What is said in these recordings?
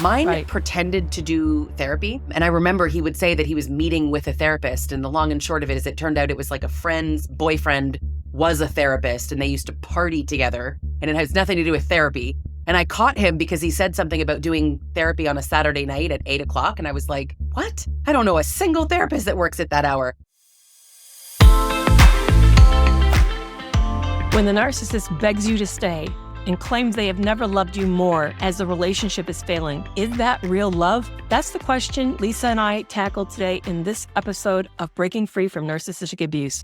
Mine Right. pretended to do therapy. And I remember he would say that he was meeting with a therapist. And the long and short of it is it turned out it was like a friend's boyfriend was a therapist and they used to party together. And it has nothing to do with therapy. And I caught him because he said something about doing therapy on a Saturday night at 8 o'clock. And I was like, what? I don't know a single therapist that works at that hour. When the narcissist begs you to stay and claims they have never loved you more as the relationship is failing, is that real love? That's the question Lisa and I tackled today in this episode of Breaking Free from Narcissistic Abuse.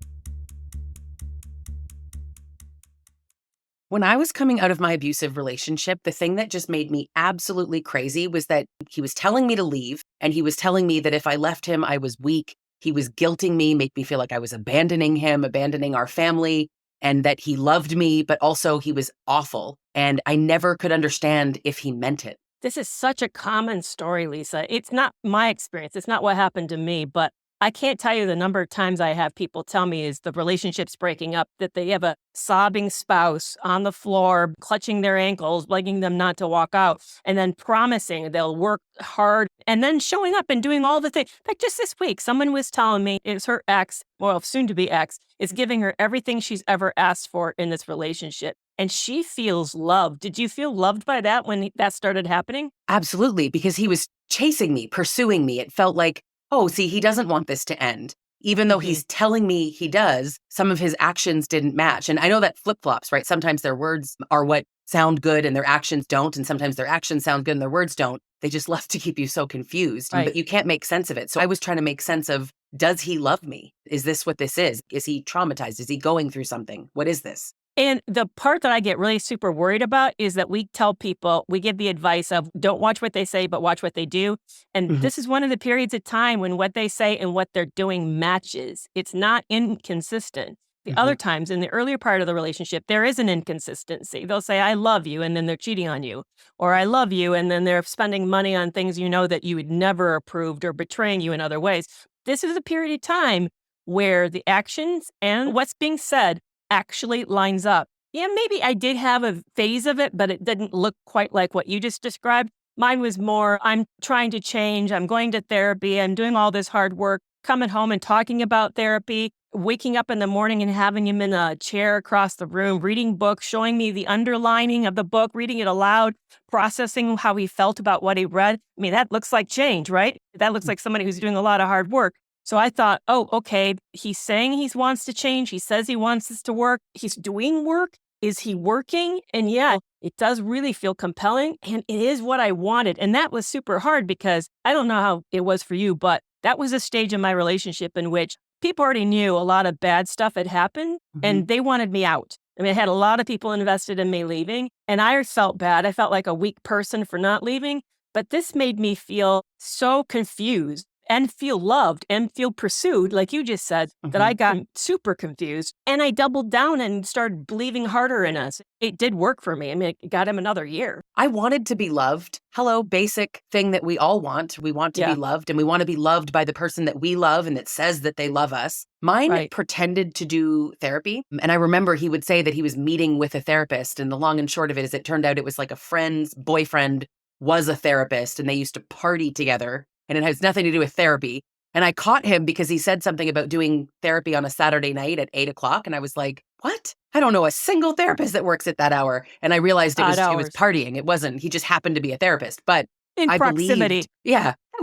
When I was coming out of my abusive relationship, the thing that just made me absolutely crazy was that he was telling me to leave, and he was telling me that if I left him, I was weak. He was guilting me, make me feel like I was abandoning him, abandoning our family, and that he loved me, but also he was awful. And I never could understand if he meant it. This is such a common story, Lisa. It's not my experience. It's not what happened to me, but I can't tell you the number of times I have people tell me is the relationship's breaking up, that they have a sobbing spouse on the floor, clutching their ankles, begging them not to walk out, and then promising they'll work hard, and then showing up and doing all the things. Like just this week, someone was telling me it's her ex, well, soon-to-be ex, is giving her everything she's ever asked for in this relationship. And she feels loved. Did you feel loved by that when that started happening? Absolutely, because he was chasing me, pursuing me. It felt like, oh, see, he doesn't want this to end. Even though he's telling me he does, some of his actions didn't match. And I know that flip-flops, right? Sometimes their words are what sound good and their actions don't. And sometimes their actions sound good and their words don't. They just love to keep you so confused. Right. But you can't make sense of it. So I was trying to make sense of, does he love me? Is this what this is? Is he traumatized? Is he going through something? What is this? And the part that I get really super worried about is that we tell people, we give the advice of don't watch what they say, but watch what they do. And this is one of the periods of time when what they say and what they're doing matches. It's not inconsistent. The other times in the earlier part of the relationship, there is an inconsistency. They'll say, I love you, and then they're cheating on you. Or I love you, and then they're spending money on things you know that you would never approved or betraying you in other ways. This is a period of time where the actions and what's being said actually lines up. Yeah, maybe I did have a phase of it, but it didn't look quite like what you just described. Mine was more, I'm trying to change, I'm going to therapy, I'm doing all this hard work, coming home and talking about therapy, waking up in the morning and having him in a chair across the room, reading books, showing me the underlining of the book, reading it aloud, processing how he felt about what he read. I mean, that looks like change, right? That looks like somebody who's doing a lot of hard work. So I thought, oh, okay, he's saying he wants to change. He says he wants this to work. He's doing work. Is he working? And yeah, it does really feel compelling. And it is what I wanted. And that was super hard because I don't know how it was for you, but that was a stage in my relationship in which people already knew a lot of bad stuff had happened and they wanted me out. I mean, I had a lot of people invested in me leaving and I felt bad. I felt like a weak person for not leaving. But this made me feel so confused and feel loved and feel pursued, like you just said, that I got super confused. And I doubled down and started believing harder in us. It did work for me. I mean, it got him another year. I wanted to be loved. Hello, basic thing that we all want. We want to be loved, and we want to be loved by the person that we love and that says that they love us. Mine pretended to do therapy. And I remember he would say that he was meeting with a therapist. And the long and short of it is it turned out it was like a friend's boyfriend was a therapist and they used to party together. And it has nothing to do with therapy. And I caught him because he said something about doing therapy on a Saturday night at 8 o'clock. And I was like, what? I don't know a single therapist that works at that hour. And I realized it was partying. It wasn't. He just happened to be a therapist. But in proximity.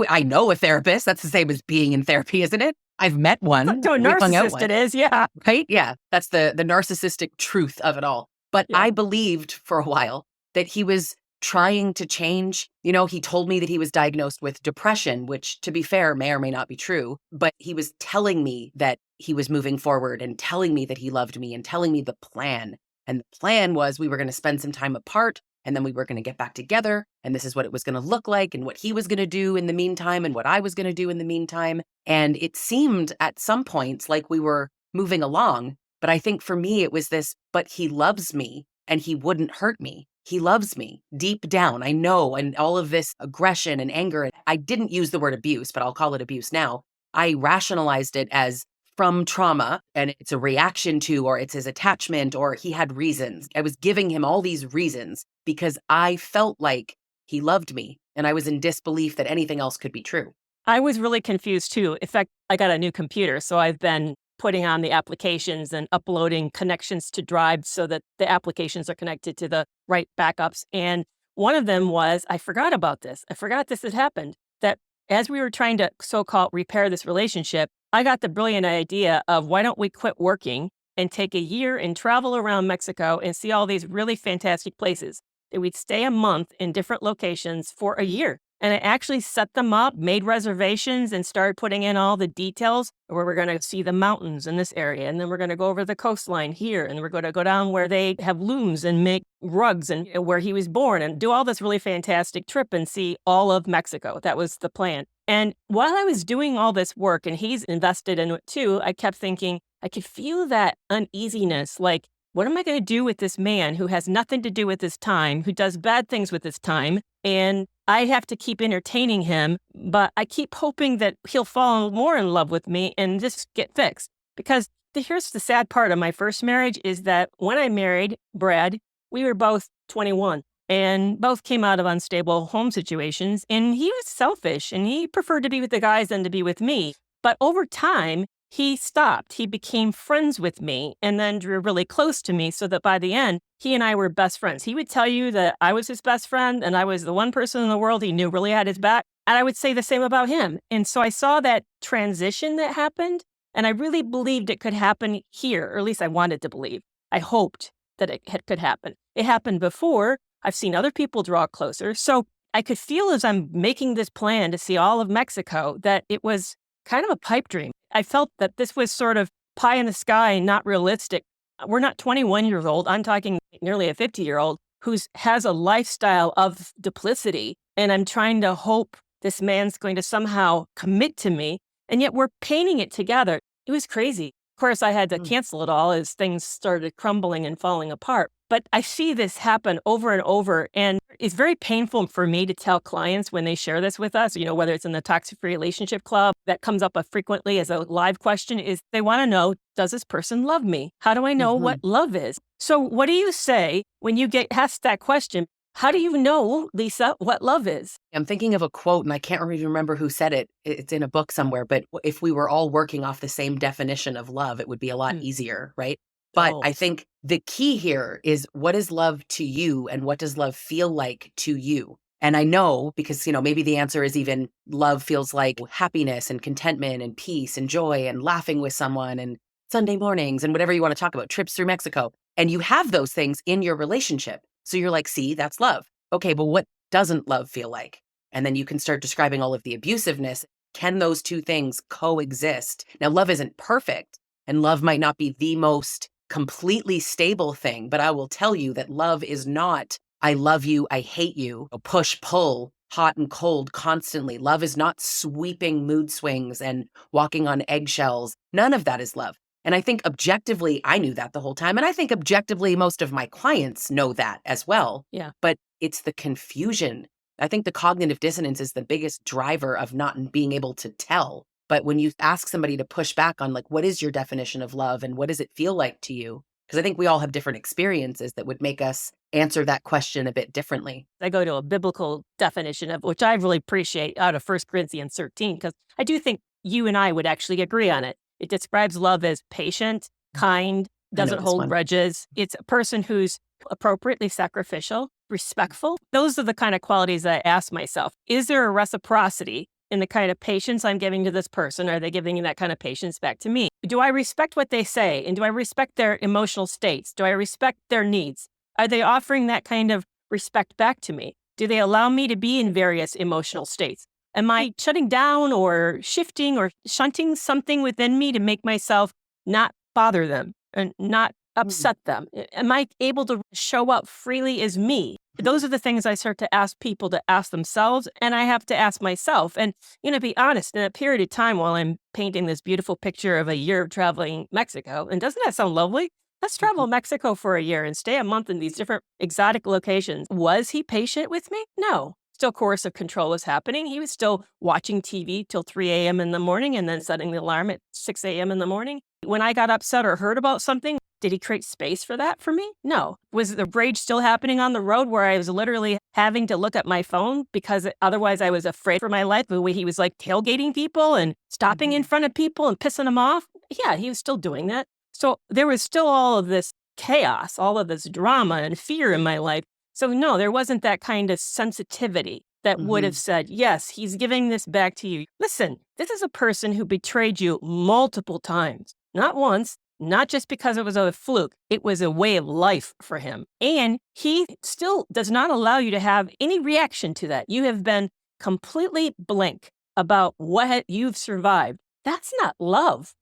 I know a therapist. That's the same as being in therapy, isn't it? I've met one. To a narcissist it is, yeah. Right? Yeah. That's the narcissistic truth of it all. But I believed for a while that he was trying to change. You know, he told me that he was diagnosed with depression, which to be fair, may or may not be true, but he was telling me that he was moving forward and telling me that he loved me and telling me the plan. And the plan was we were going to spend some time apart and then we were going to get back together. And this is what it was going to look like and what he was going to do in the meantime and what I was going to do in the meantime. And it seemed at some points like we were moving along. But I think for me, it was this, but he loves me and he wouldn't hurt me. He loves me deep down. I know. And all of this aggression and anger, I didn't use the word abuse, but I'll call it abuse now. I rationalized it as from trauma and it's a reaction to, or it's his attachment, or he had reasons. I was giving him all these reasons because I felt like he loved me. And I was in disbelief that anything else could be true. I was really confused too. In fact, I got a new computer, so I've been putting on the applications and uploading connections to drives so that the applications are connected to the right backups. And one of them was, I forgot about this. I forgot this had happened. That as we were trying to so-called repair this relationship, I got the brilliant idea of why don't we quit working and take a year and travel around Mexico and see all these really fantastic places. That we'd stay a month in different locations for a year. And I actually set them up, made reservations, and started putting in all the details where we're going to see the mountains in this area. And then we're going to go over the coastline here. And we're going to go down where they have looms and make rugs and where he was born and do all this really fantastic trip and see all of Mexico. That was the plan. And while I was doing all this work and he's invested in it too, I kept thinking, I could feel that uneasiness, like, what am I going to do with this man who has nothing to do with his time, who does bad things with his time? And I have to keep entertaining him, but I keep hoping that he'll fall more in love with me and just get fixed. Because here's the sad part of my first marriage is that when I married Brad, we were both 21 and both came out of unstable home situations. And he was selfish and he preferred to be with the guys than to be with me. But over time, he stopped. He became friends with me and then drew really close to me so that by the end, he and I were best friends. He would tell you that I was his best friend and I was the one person in the world he knew really had his back. And I would say the same about him. And so I saw that transition that happened and I really believed it could happen here, or at least I wanted to believe. I hoped that it could happen. It happened before. I've seen other people draw closer. So I could feel as I'm making this plan to see all of Mexico that it was kind of a pipe dream. I felt that this was sort of pie in the sky, not realistic. We're not 21 years old. I'm talking nearly a 50-year-old who has a lifestyle of duplicity. And I'm trying to hope this man's going to somehow commit to me. And yet we're painting it together. It was crazy. Of course, I had to cancel it all as things started crumbling and falling apart. But I see this happen over and over. And it's very painful for me to tell clients when they share this with us, whether it's in the Toxic Free Relationship Club, that comes up frequently as a live question is they want to know, does this person love me? How do I know what love is? So what do you say when you get asked that question? How do you know, Lisa, what love is? I'm thinking of a quote, and I can't really remember who said it. It's in a book somewhere, but if we were all working off the same definition of love, it would be a lot easier, right? But I think the key here is, what is love to you and what does love feel like to you? And I know because, maybe the answer is even love feels like happiness and contentment and peace and joy and laughing with someone and Sunday mornings and whatever you want to talk about, trips through Mexico. And you have those things in your relationship. So you're like, see, that's love. Okay, but what doesn't love feel like? And then you can start describing all of the abusiveness. Can those two things coexist? Now, love isn't perfect and love might not be the most completely stable thing, but I will tell you that love is not, I love you, I hate you, a push, pull, hot and cold constantly. Love is not sweeping mood swings and walking on eggshells. None of that is love. And I think objectively, I knew that the whole time. And I think objectively, most of my clients know that as well. Yeah. But it's the confusion. I think the cognitive dissonance is the biggest driver of not being able to tell. But when you ask somebody to push back on, like, what is your definition of love and what does it feel like to you? Because I think we all have different experiences that would make us answer that question a bit differently. I go to a biblical definition of which I really appreciate out of 1 Corinthians 13, because I do think you and I would actually agree on it. It describes love as patient, kind, doesn't hold grudges. It's a person who's appropriately sacrificial, respectful. Those are the kind of qualities that I ask myself. Is there a reciprocity in the kind of patience I'm giving to this person? Are they giving that kind of patience back to me? Do I respect what they say? And do I respect their emotional states? Do I respect their needs? Are they offering that kind of respect back to me? Do they allow me to be in various emotional states? Am I shutting down or shifting or shunting something within me to make myself not bother them and not upset them? Am I able to show up freely as me? Those are the things I start to ask people to ask themselves, and I have to ask myself. And, be honest, in a period of time while I'm painting this beautiful picture of a year of traveling Mexico, and doesn't that sound lovely? Let's travel Mexico for a year and stay a month in these different exotic locations. Was he patient with me? No. Still coercive control was happening. He was still watching TV till 3 a.m. in the morning and then setting the alarm at 6 a.m. in the morning. When I got upset or heard about something, Did he create space for that for me? No. Was the rage still happening on the road where I was literally having to look at my phone because otherwise I was afraid for my life? The way he was like tailgating people and stopping in front of people and pissing them off? Yeah, he was still doing that. So there was still all of this chaos, all of this drama and fear in my life. So no, there wasn't that kind of sensitivity that would have said, yes, he's giving this back to you. Listen, this is a person who betrayed you multiple times, not once, not just because it was a fluke. It was a way of life for him. And he still does not allow you to have any reaction to that. You have been completely blank about what you've survived. That's not love.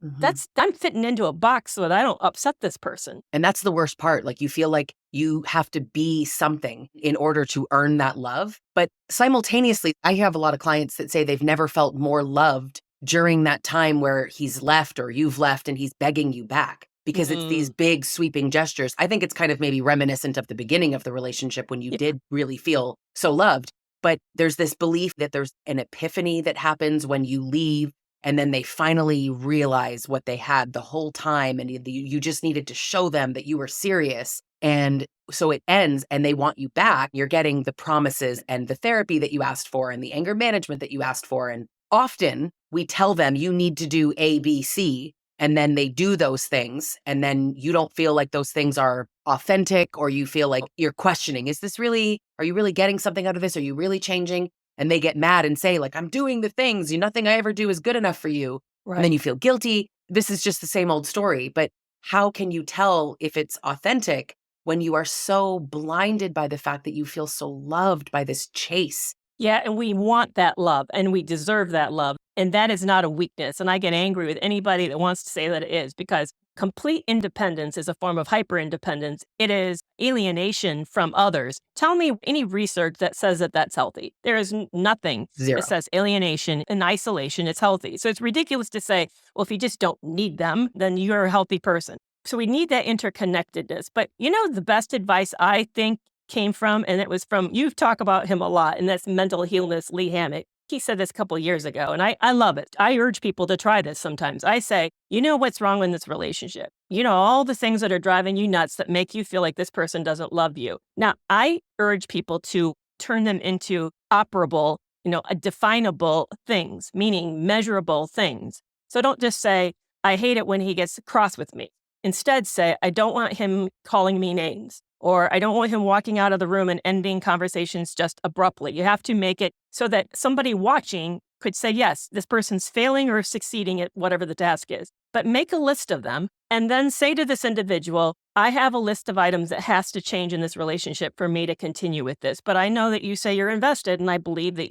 I'm fitting into a box so that I don't upset this person. And that's the worst part. Like, you feel like you have to be something in order to earn that love. But simultaneously, I have a lot of clients that say they've never felt more loved during that time where he's left or you've left and he's begging you back, because it's these big sweeping gestures. I think it's kind of maybe reminiscent of the beginning of the relationship when you did really feel so loved. But there's this belief that there's an epiphany that happens when you leave, and then they finally realize what they had the whole time. And you just needed to show them that you were serious. And so it ends and they want you back. You're getting the promises and the therapy that you asked for and the anger management that you asked for. And often we tell them you need to do A, B, C, and then they do those things. And then you don't feel like those things are authentic, or you feel like you're questioning, are you really getting something out of this? Are you really changing? And they get mad and say, like, I'm doing the things, nothing I ever do is good enough for you. Right. And then you feel guilty. This is just the same old story. But how can you tell if it's authentic when you are so blinded by the fact that you feel so loved by this chase? Yeah, and we want that love and we deserve that love. And that is not a weakness. And I get angry with anybody that wants to say that it is, because complete independence is a form of hyper-independence. It is alienation from others. Tell me any research that says that that's healthy. There is nothing Zero. that says alienation and isolation is healthy. So it's ridiculous to say, well, if you just don't need them, then you're a healthy person. So we need that interconnectedness. But the best advice I think came from, and it was from, you've talked about him a lot, and that's mental healness, Lee Hammock. He said this a couple of years ago, and I love it. I urge people to try this sometimes. I say, what's wrong in this relationship? All the things that are driving you nuts that make you feel like this person doesn't love you. Now, I urge people to turn them into operable, definable things, meaning measurable things. So don't just say, I hate it when he gets cross with me. Instead, say, I don't want him calling me names, or I don't want him walking out of the room and ending conversations just abruptly. You have to make it so that somebody watching could say, yes, this person's failing or succeeding at whatever the task is. But make a list of them and then say to this individual, I have a list of items that has to change in this relationship for me to continue with this. But I know that you say you're invested, and I believe that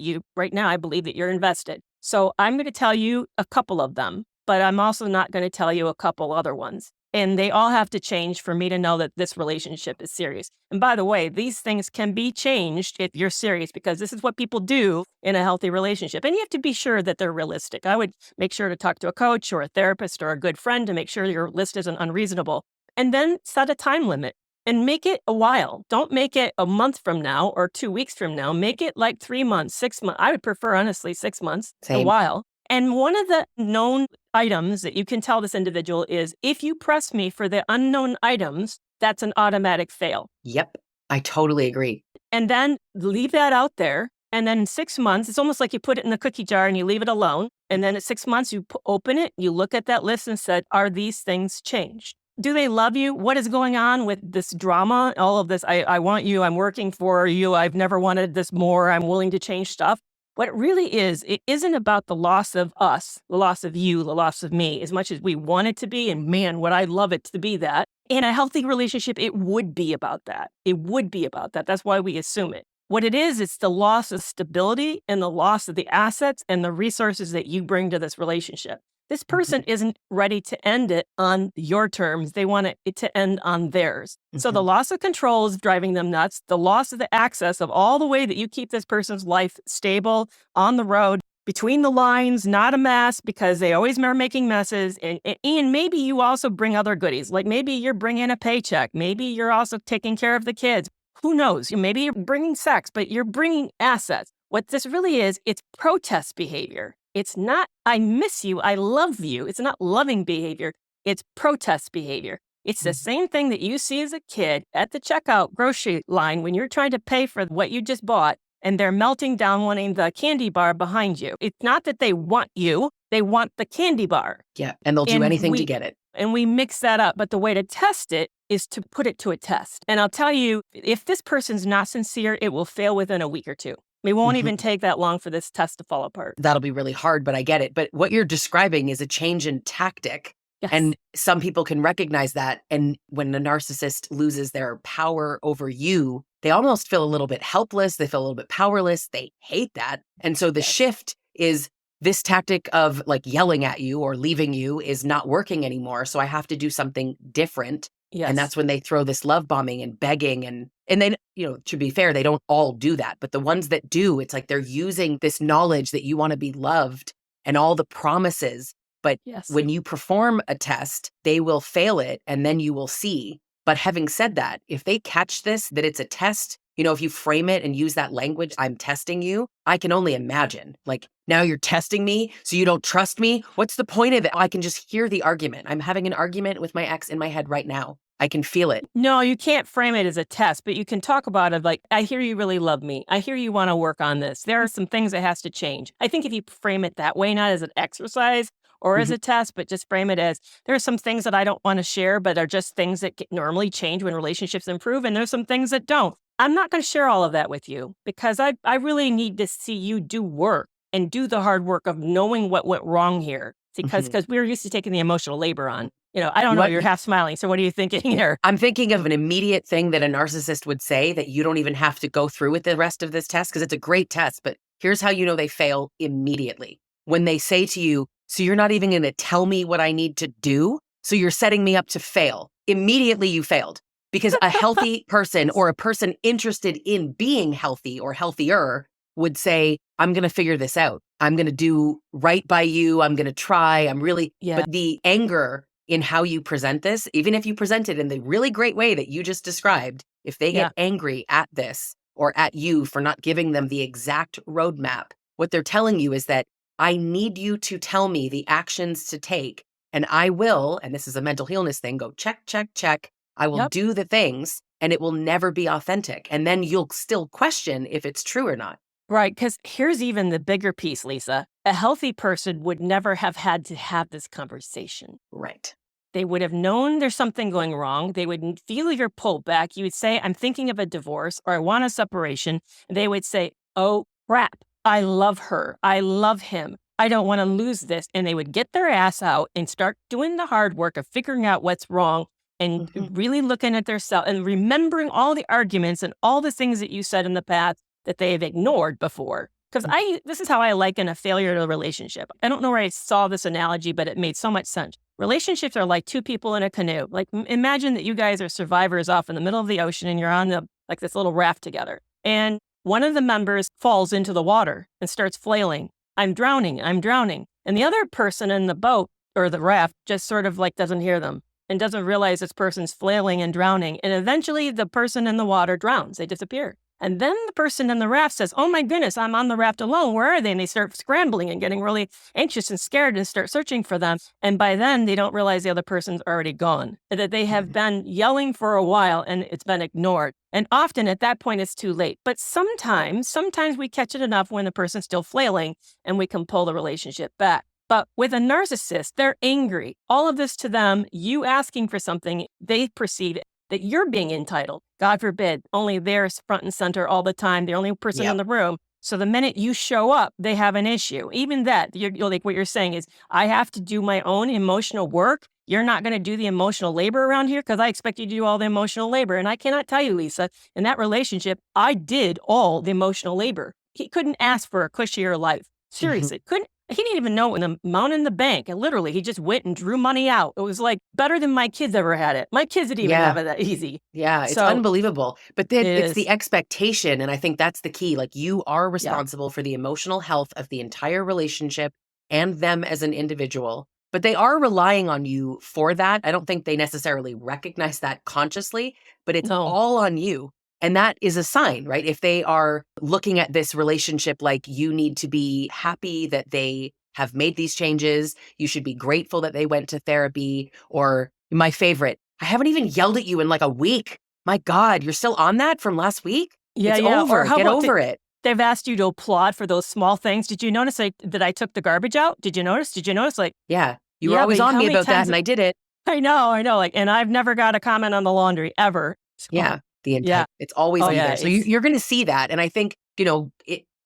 I believe that you're invested. So I'm going to tell you a couple of them, but I'm also not going to tell you a couple other ones. And they all have to change for me to know that this relationship is serious. And by the way, these things can be changed if you're serious, because this is what people do in a healthy relationship. And you have to be sure that they're realistic. I would make sure to talk to a coach or a therapist or a good friend to make sure your list isn't unreasonable. And then set a time limit and make it a while. Don't make it a month from now or 2 weeks from now. Make it like 3 months, 6 months. I would prefer, honestly, 6 months, Same. a while. And one of the known items that you can tell this individual is, if you press me for the unknown items, that's an automatic fail. Yep. I totally agree. And then leave that out there. And then in 6 months, it's almost like you put it in the cookie jar and you leave it alone. And then at 6 months, you open it, you look at that list and said, are these things changed? Do they love you? What is going on with this drama? All of this, I want you, I'm working for you, I've never wanted this more, I'm willing to change stuff. What it really is, it isn't about the loss of us, the loss of you, the loss of me, as much as we want it to be. And man, would I love it to be that. In a healthy relationship, it would be about that. It would be about that. That's why we assume it. What it is, it's the loss of stability and the loss of the assets and the resources that you bring to this relationship. This person isn't ready to end it on your terms. They want it to end on theirs. So the loss of control is driving them nuts. The loss of the access of all the way that you keep this person's life stable on the road, between the lines, not a mess, because they always are making messes. And maybe you also bring other goodies. Like maybe you're bringing a paycheck. Maybe you're also taking care of the kids. Who knows? Maybe you're bringing sex, but you're bringing assets. What this really is, it's protest behavior. It's not, I miss you, I love you. It's not loving behavior. It's protest behavior. It's the same thing that you see as a kid at the checkout grocery line when you're trying to pay for what you just bought and they're melting down wanting the candy bar behind you. It's not that they want you, they want the candy bar. Yeah. And they'll do anything to get it. And we mix that up. But the way to test it is to put it to a test. And I'll tell you, if this person's not sincere, it will fail within a week or two. It won't even take that long for this test to fall apart. That'll be really hard, but I get it. But what you're describing is a change in tactic. Yes. And some people can recognize that. And when a narcissist loses their power over you, they almost feel a little bit helpless. They feel a little bit powerless. They hate that. And so the shift is this tactic of like yelling at you or leaving you is not working anymore. So I have to do something different. Yes. And that's when they throw this love bombing and begging. And then, to be fair, they don't all do that. But the ones that do, it's like they're using this knowledge that you want to be loved and all the promises. But when you perform a test, they will fail it and then you will see. But having said that, if they catch this, that it's a test, if you frame it and use that language, I'm testing you, I can only imagine. Like, now you're testing me, so you don't trust me? What's the point of it? I can just hear the argument. I'm having an argument with my ex in my head right now. I can feel it. No, you can't frame it as a test, but you can talk about it like, I hear you really love me. I hear you want to work on this. There are some things that has to change. I think if you frame it that way, not as an exercise or as a test, but just frame it as, there are some things that I don't want to share, but are just things that normally change when relationships improve, and there's some things that don't. I'm not going to share all of that with you because I really need to see you do work and do the hard work of knowing what went wrong here. Because we're used to taking the emotional labor on. I don't know, you're half smiling. So what are you thinking here? I'm thinking of an immediate thing that a narcissist would say that you don't even have to go through with the rest of this test because it's a great test. But here's how you know they fail immediately. When they say to you, so you're not even going to tell me what I need to do? So you're setting me up to fail. Immediately you failed. Because a healthy person or a person interested in being healthy or healthier would say, I'm going to figure this out. I'm going to do right by you. I'm going to try. But the anger in how you present this, even if you present it in the really great way that you just described, if they get angry at this or at you for not giving them the exact roadmap, what they're telling you is that I need you to tell me the actions to take, and I will, and this is a mental illness thing, go check, check, check. I will do the things, and it will never be authentic. And then you'll still question if it's true or not. Right, because here's even the bigger piece, Lisa. A healthy person would never have had to have this conversation. Right. They would have known there's something going wrong. They would feel your pullback. You would say, I'm thinking of a divorce or I want a separation. They would say, oh, crap, I love her. I love him. I don't want to lose this. And they would get their ass out and start doing the hard work of figuring out what's wrong and really looking at their self and remembering all the arguments and all the things that you said in the past that they have ignored before. Because this is how I liken a failure to a relationship. I don't know where I saw this analogy, but it made so much sense. Relationships are like two people in a canoe. Like imagine that you guys are survivors off in the middle of the ocean and you're on this little raft together. And one of the members falls into the water and starts flailing. I'm drowning. I'm drowning. And the other person in the boat or the raft just sort of like doesn't hear them and doesn't realize this person's flailing and drowning. And eventually the person in the water drowns. They disappear. And then the person in the raft says, oh my goodness, I'm on the raft alone. Where are they? And they start scrambling and getting really anxious and scared and start searching for them. And by then they don't realize the other person's already gone, that they have been yelling for a while and it's been ignored. And often at that point it's too late. But sometimes we catch it enough when the person's still flailing and we can pull the relationship back. But with a narcissist, they're angry. All of this to them, you asking for something, they perceive that you're being entitled. God forbid, only they're front and center all the time. They're the only person in the room. So the minute you show up, they have an issue. Even that, you're like what you're saying is, I have to do my own emotional work. You're not going to do the emotional labor around here because I expect you to do all the emotional labor. And I cannot tell you, Lisa, in that relationship, I did all the emotional labor. He couldn't ask for a cushier life. Seriously, couldn't. He didn't even know when the amount in the bank. And literally, he just went and drew money out. It was like better than my kids ever had it. My kids didn't even have it that easy. Yeah, it's unbelievable. But then it's the expectation. And I think that's the key. Like you are responsible for the emotional health of the entire relationship and them as an individual. But they are relying on you for that. I don't think they necessarily recognize that consciously, but it's all on you. And that is a sign, right? If they are looking at this relationship like you need to be happy that they have made these changes, you should be grateful that they went to therapy, or my favorite, I haven't even yelled at you in like a week. My God, you're still on that from last week? Yeah, It's yeah. Or over. how Get about over it. they've asked you to applaud for those small things. Did you notice that I took the garbage out? Did you notice? Did you notice? Like, Yeah. You were yeah, always but on how me many about that, times? and I did it. I know. Like, and I've never got a comment on the laundry ever. So, Yeah. The yeah. it's always Oh, be yeah. there. So you're going to see that. And I think,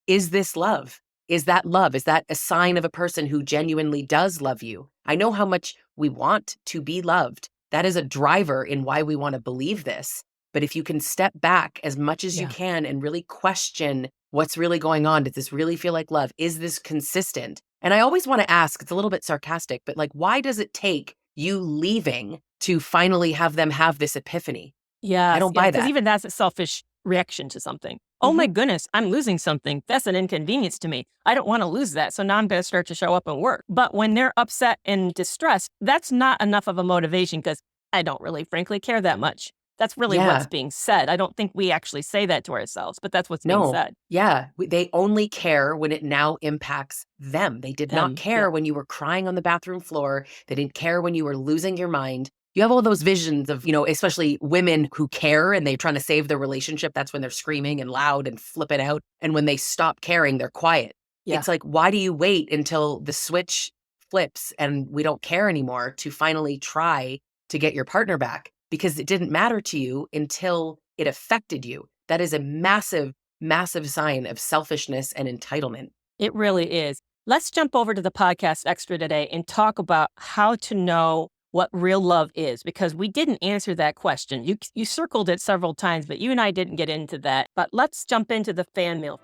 is this love? Is that love? Is that a sign of a person who genuinely does love you? I know how much we want to be loved. That is a driver in why we want to believe this. But if you can step back as much as you Yeah. can and really question what's really going on, does this really feel like love? Is this consistent? And I always want to ask, it's a little bit sarcastic, but like, why does it take you leaving to finally have them have this epiphany? I Yes, don't yes, buy because that. even that's a selfish reaction to something. Oh my Mhm. goodness, I'm losing something. That's an inconvenience to me. I don't want to lose that. So now I'm going to start to show up and work. But when they're upset and distressed, that's not enough of a motivation because I don't really, frankly, care that much. That's really what's Yeah. being said. I don't think we actually say that to ourselves, but that's what's being No. said. Yeah. They only care when it now impacts them. They did not Them. Yeah. care when you were crying on the bathroom floor. They didn't care when you were losing your mind. You have all those visions of, especially women who care and they're trying to save their relationship. That's when they're screaming and loud and flipping out. And when they stop caring, they're quiet. Yeah. It's like, why do you wait until the switch flips and we don't care anymore to finally try to get your partner back? Because it didn't matter to you until it affected you. That is a massive sign of selfishness and entitlement. It really is. Let's jump over to the podcast extra today and talk about how to know what real love is, because we didn't answer that question. You circled it several times, but you and I didn't get into that. But let's jump into the fan mail.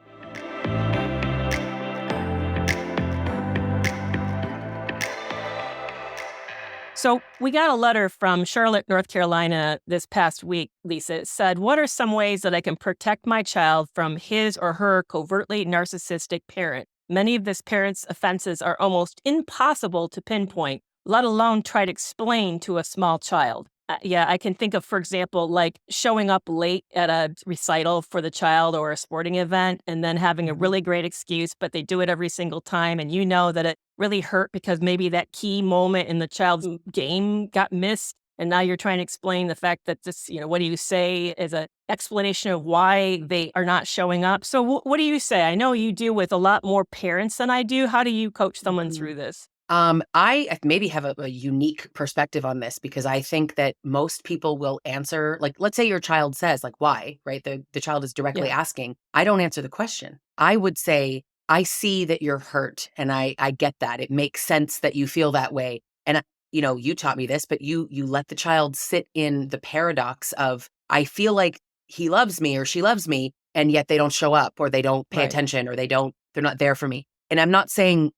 So we got a letter from Charlotte, North Carolina this past week, Lisa. It said, what are some ways that I can protect my child from his or her covertly narcissistic parent? Many of this parent's offenses are almost impossible to pinpoint, let alone try to explain to a small child. Yeah, I can think of, for example, like showing up late at a recital for the child or a sporting event and then having a Mhm. really great excuse, but they do it every single time. And you know that it really hurt because maybe that key moment in the child's game got missed. And now you're trying to explain the fact that this, what do you say is an explanation of why they are not showing up. So what do you say? I know you deal with a lot more parents than I do. How do you coach someone Mhm. through this? I maybe have a unique perspective on this because I think that most people will answer, like, let's say your child says, like, why, right? The child is directly Yeah. asking. I don't answer the question. I would say, I see that you're hurt and I get that. It makes sense that you feel that way. And, you taught me this, but you let the child sit in the paradox of, I feel like he loves me or she loves me, and yet they don't show up or they don't pay Right. attention or they're not there for me. And I'm not saying,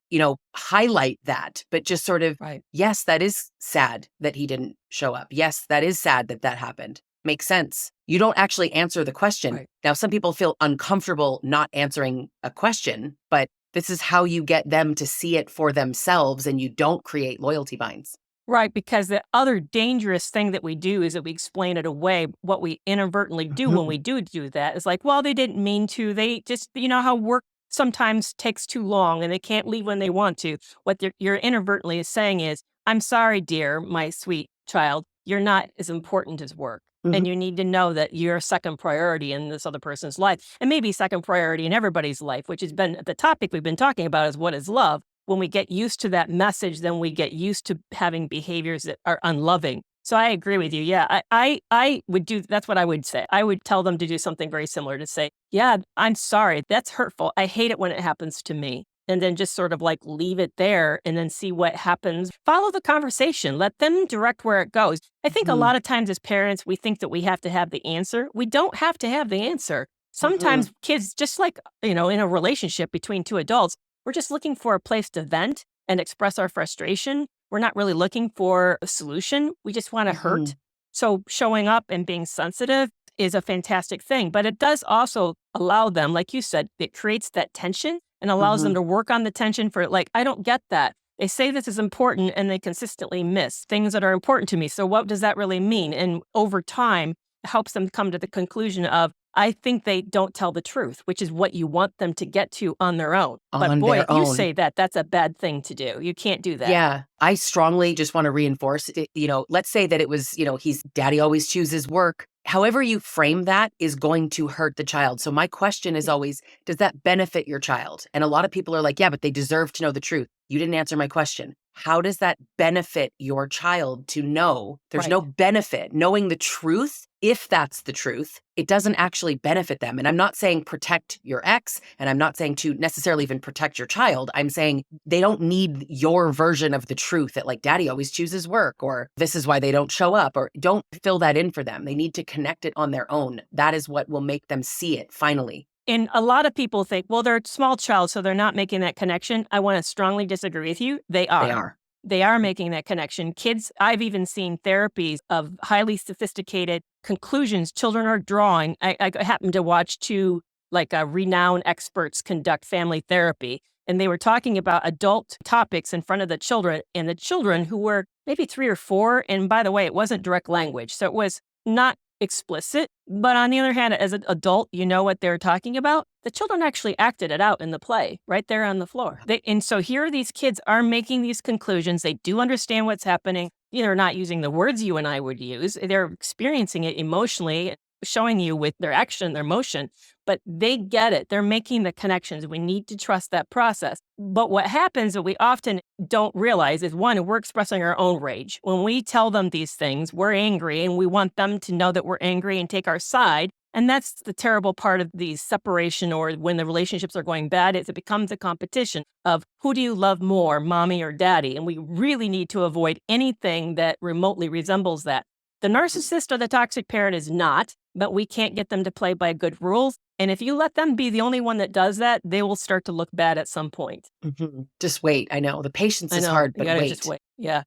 highlight that, but just sort of, Right. yes, that is sad that he didn't show up. Yes, that is sad that that happened. Makes sense. You don't actually answer the question. Right. Now, some people feel uncomfortable not answering a question, but this is how you get them to see it for themselves and you don't create loyalty binds. Right, because the other dangerous thing that we do is that we explain it away. What we inadvertently do when Mhm. we do that is like, well, they didn't mean to. They just, how work sometimes takes too long and they can't leave when they want to. What you're inadvertently is saying is, I'm sorry, dear, my sweet child, you're not as important as work. Mhm. And you need to know that you're a second priority in this other person's life, and maybe second priority in everybody's life, which has been the topic we've been talking about is what is love. When we get used to that message, then we get used to having behaviors that are unloving. So I agree with you. Yeah, I would do, that's what I would say. I would tell them to do something very similar to say, yeah, I'm sorry. That's hurtful. I hate it when it happens to me. And then just sort of like leave it there and then see what happens. Follow the conversation. Let them direct where it goes. I think a Mhm. lot of times as parents, we think that we have to have the answer. We don't have to have the answer. Mhm. Sometimes kids, just like, in a relationship between two adults, we're just looking for a place to vent and express our frustration. We're not really looking for a solution. We just want to hurt. Mhm. So showing up and being sensitive is a fantastic thing, but it does also allow them, like you said, it creates that tension and allows them Mhm. to work on the tension for like, I don't get that. They say this is important and they consistently miss things that are important to me. So what does that really mean? And over time, it helps them come to the conclusion of, I think they don't tell the truth, which is what you want them to get to on their own. But On boy, their if you own. say that, that's a bad thing to do. You can't do that. Yeah. I strongly just want to reinforce it. Let's say that it was, he's daddy always chooses work. However you frame that is going to hurt the child. So my question is always, does that benefit your child? And a lot of people are like, yeah, but they deserve to know the truth. You didn't answer my question. How does that benefit your child to know? There's no benefit. Knowing the truth, if that's the truth, it doesn't actually benefit them. And I'm not saying protect your ex, and I'm not saying to necessarily even protect your child. I'm saying they don't need your version of the truth that like daddy always chooses work, or this is why they don't show up, or don't fill that in for them. They need to connect it on their own. That is what will make them see it finally. And a lot of people think, well, they're a small child, so they're not making that connection. I want to strongly disagree with you. They are. They are making that connection. Kids, I've even seen therapies of highly sophisticated conclusions children are drawing. I happened to watch two renowned experts conduct family therapy, and they were talking about adult topics in front of the children, and the children who were maybe 3 or 4. And by the way, it wasn't direct language, so it was not explicit. But on the other hand, as an adult, you know what they're talking about. The children actually acted it out in the play right there on the floor. And so here these kids are making these conclusions. They do understand what's happening. They're not using the words you and I would use. They're experiencing it emotionally, showing you with their action, their motion, but they get it. They're making the connections. We need to trust that process. But what happens that we often don't realize is, one, we're expressing our own rage. When we tell them these things, we're angry, and we want them to know that we're angry and take our side. And that's the terrible part of the separation, or when the relationships are going bad, is it becomes a competition of who do you love more, mommy or daddy? And we really need to avoid anything that remotely resembles that. The narcissist or the toxic parent is not, but we can't get them to play by good rules. And if you let them be the only one that does that, they will start to look bad at some point. Mm-hmm. Just wait. I know the patience is hard, but wait. Just wait. Yeah.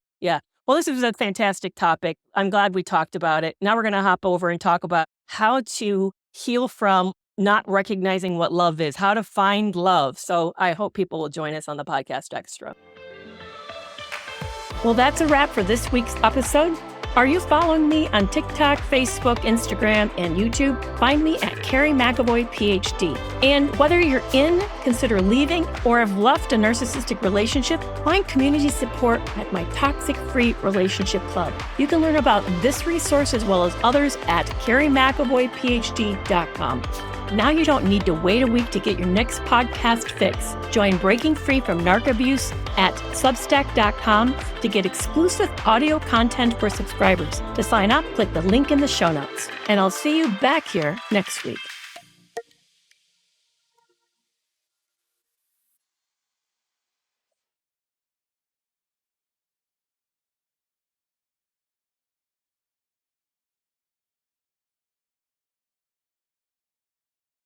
Well, this was a fantastic topic. I'm glad we talked about it. Now we're going to hop over and talk about how to heal from not recognizing what love is, how to find love. So I hope people will join us on the podcast extra. Well, that's a wrap for this week's episode. Are you following me on TikTok, Facebook, Instagram, and YouTube? Find me at Kerry McAvoy, Ph.D. And whether you're in, consider leaving, or have left a narcissistic relationship, find community support at my Toxic Free Relationship Club. You can learn about this resource as well as others at KerryMcAvoyPhD.com. Now you don't need to wait a week to get your next podcast fix. Join Breaking Free from Narc Abuse at Substack.com to get exclusive audio content for subscribers. To sign up, click the link in the show notes. And I'll see you back here next week.